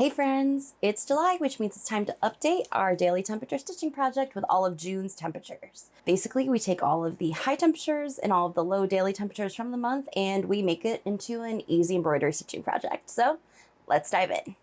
Hey friends, it's July, which means it's time to update our daily temperature stitching project with all of June's temperatures. Basically, we take all of the high temperatures and all of the low daily temperatures from the month and we make it into an easy embroidery stitching project. So let's dive in.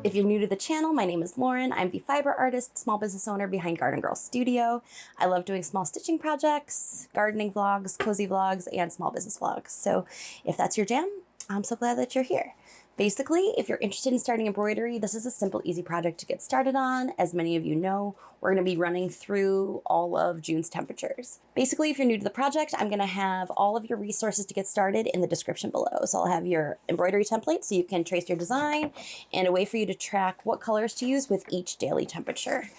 If you're new to the channel, my name is Lauren. I'm the fiber artist, small business owner behind Garden Girl Studio. I love doing small stitching projects, gardening vlogs, cozy vlogs, and small business vlogs. So if that's your jam, I'm so glad that you're here. Basically, if you're interested in starting embroidery, this is a simple, easy project to get started on. As many of you know, we're going to be running through all of June's temperatures. Basically, if you're new to the project, I'm going to have all of your resources to get started in the description below. So I'll have your embroidery template so you can trace your design and a way for you to track what colors to use with each daily temperature.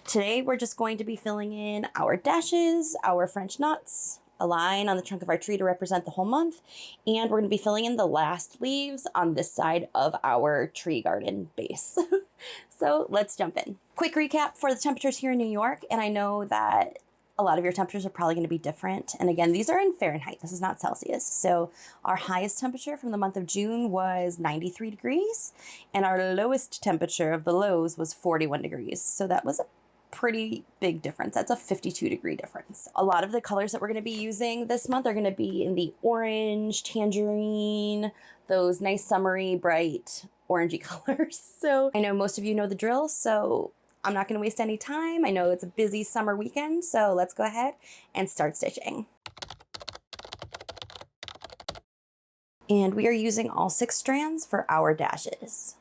Today, we're just going to be filling in our dashes, our French knots, a line on the trunk of our tree to represent the whole month, and we're going to be filling in the last leaves on this side of our tree garden base. So let's jump in. Quick recap for the temperatures here in New York, and I know that a lot of your temperatures are probably going to be different. And again, these are in Fahrenheit. This is not Celsius. So our highest temperature from the month of June was 93 degrees, and our lowest temperature of the lows was 41 degrees. So that was a pretty big difference. That's a 52-degree difference. A lot of the colors that we're going to be using this month are going to be in the orange, tangerine, those nice summery, bright, orangey colors. So I know most of you know the drill, so I'm not going to waste any time. I know it's a busy summer weekend, so let's go ahead and start stitching. And we are using all 6 strands for our dashes.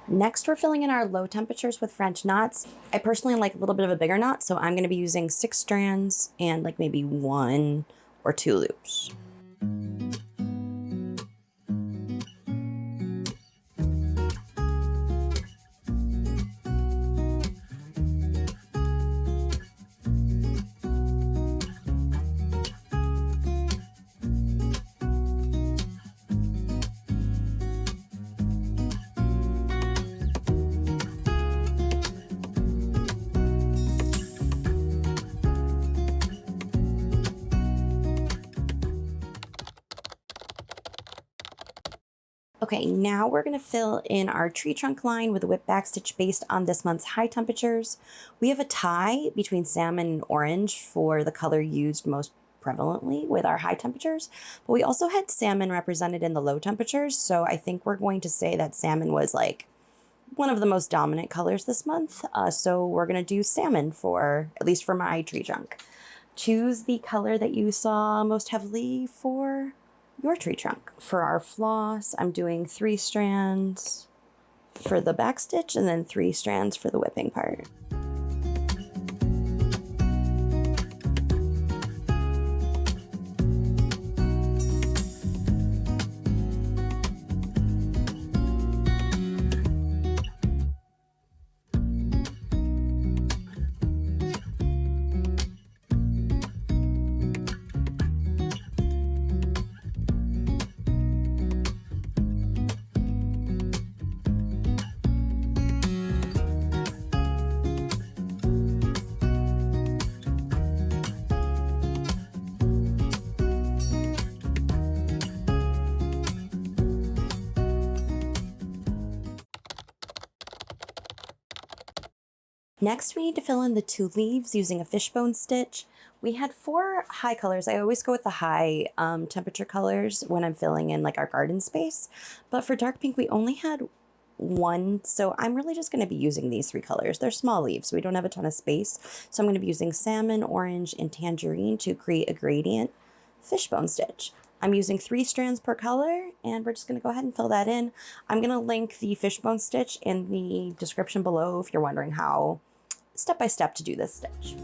Next, we're filling in our low temperatures with French knots. I personally like a little bit of a bigger knot, so I'm going to be using 6 strands and like maybe 1 or 2 loops. Okay, now we're going to fill in our tree trunk line with a whip backstitch based on this month's high temperatures. We have a tie between salmon and orange for the color used most prevalently with our high temperatures, but we also had salmon represented in the low temperatures, so I think we're going to say that salmon was like one of the most dominant colors this month, so we're going to do salmon for, at least for my tree trunk. Choose the color that you saw most heavily for your tree trunk. For our floss, I'm doing 3 strands for the backstitch and then 3 strands for the whipping part. Next, we need to fill in the 2 leaves using a fishbone stitch. We had 4 high colors. I always go with the high temperature colors when I'm filling in like our garden space. But for dark pink, we only had 1. So I'm really just going to be using these 3 colors. They're small leaves, so we don't have a ton of space. So I'm going to be using salmon, orange, and tangerine to create a gradient fishbone stitch. I'm using 3 strands per color, and we're just gonna go ahead and fill that in. I'm gonna link the fishbone stitch in the description below if you're wondering how step by step to do this stitch.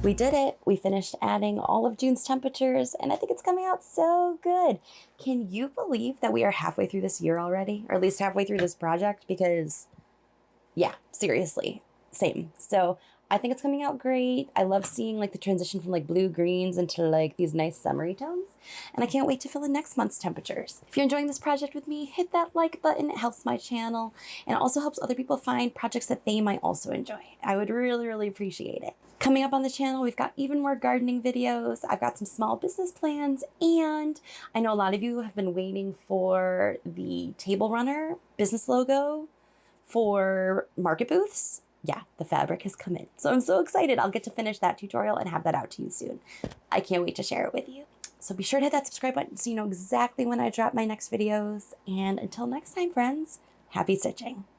We did it. We finished adding all of June's temperatures, and I think it's coming out so good. Can you believe that we are halfway through this year already? Or at least halfway through this project? Because, yeah, seriously, same. So I think it's coming out great. I love seeing like the transition from like blue greens into like these nice summery tones. And I can't wait to fill in next month's temperatures. If you're enjoying this project with me, hit that like button. It helps my channel, and it also helps other people find projects that they might also enjoy. I would really, really appreciate it. Coming up on the channel, we've got even more gardening videos. I've got some small business plans, and I know a lot of you have been waiting for the table runner business logo for market booths. Yeah, the fabric has come in. So I'm so excited. I'll get to finish that tutorial and have that out to you soon. I can't wait to share it with you. So be sure to hit that subscribe button so you know exactly when I drop my next videos. And until next time, friends, happy stitching.